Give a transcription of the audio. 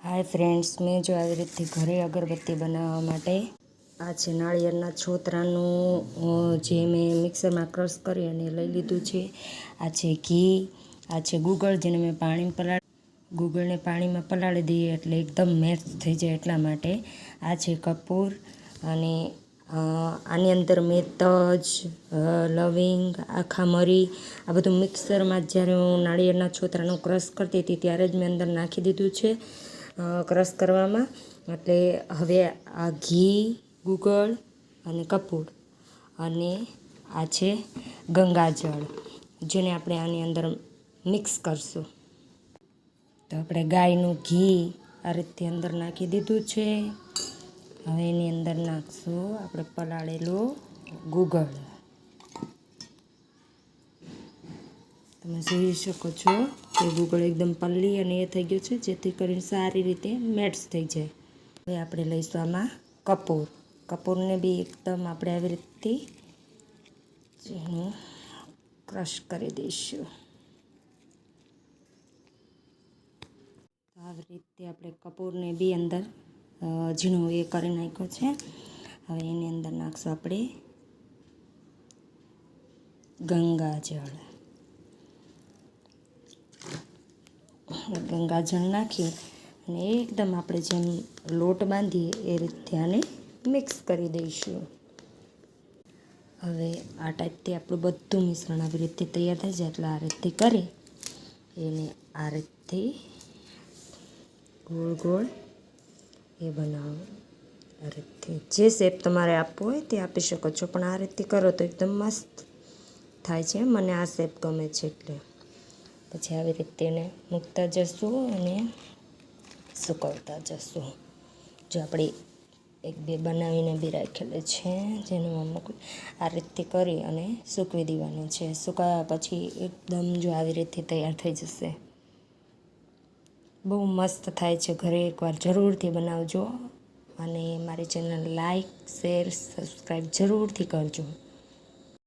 Hi friends, મેં જો આવી રીતે ઘરે અગરબત્તી બનાવવા માટે આ છે નાળિયેરના છોતરાનું જે મેં મિક્સરમાં ક્રશ કરી અને લઈ લીધું છે. આ છે ઘી, આ છે ગુગળ જેને મેં ગુગળને પાણીમાં પલાળી દઈએ એટલે એકદમ મેચ થઈ જાય એટલા માટે. આ છે કપૂર અને આની અંદર મેં તજ, લવિંગ, આખા મરી આ બધું મિક્સરમાં જ્યારે હું નાળિયેરના છોતરાનું ક્રશ કરતી હતી ત્યારે જ મેં અંદર નાખી દીધું છે ક્રશ કરવામાં. એટલે હવે આ ઘી, ગુગળ અને કપૂર અને આ છે ગંગાજળ જેને આપણે આની અંદર મિક્સ કરશું. તો આપણે ગાયનું ઘી આ રીતે અંદર નાખી દીધું છે. હવે એની અંદર નાખશું આપણે પલાળેલું ગુગળ. તમે જોઈ શકો છો કે ગુગળ એકદમ પલ્લી અને એ થઈ ગયું છે, જેથી કરીને સારી રીતે મેટ્સ થઈ જાય. હવે આપણે લઈશું આમાં કપૂર. કપૂરને બી એકદમ આપણે આવી રીતે ક્રશ કરી દઈશું. આવી રીતે આપણે કપૂરને બી અંદર ઝીણું એ કરી નાખ્યો છે. હવે એની અંદર નાખશું આપણે ગંગાજળ. ગંગાજળ નાખી અને એકદમ આપણે જેમ લોટ બાંધીએ એ રીતે આને મિક્સ કરી દઈશું. હવે આ ટાઈપથી આપણું બધું મિશ્રણ આવી રીતે તૈયાર થઈ જાય એટલે આ રીતે કરી એને આ રીતે ગોળ ગોળ એ બનાવો. આ રીતે જે શેપ તમારે આપવો હોય તે આપી શકો છો, પણ આ રીતે કરો તો એકદમ મસ્ત થાય છે. મને આ શેપ ગમે છે એટલે પછી આવી રીતે એને મૂકતા જશું અને સૂકવતા જશું. જો આપણે એક બે બનાવીને બી રાખેલું છે જેનું અમુક આ રીતે કરી અને સૂકવી દેવાનું છે. સુકાયા પછી એકદમ જો આવી રીતે તૈયાર થઈ જશે. બહુ મસ્ત થાય છે. ઘરે એકવાર જરૂરથી બનાવજો અને મારી ચેનલ લાઈક, શેર, સબસ્ક્રાઈબ જરૂરથી કરજો.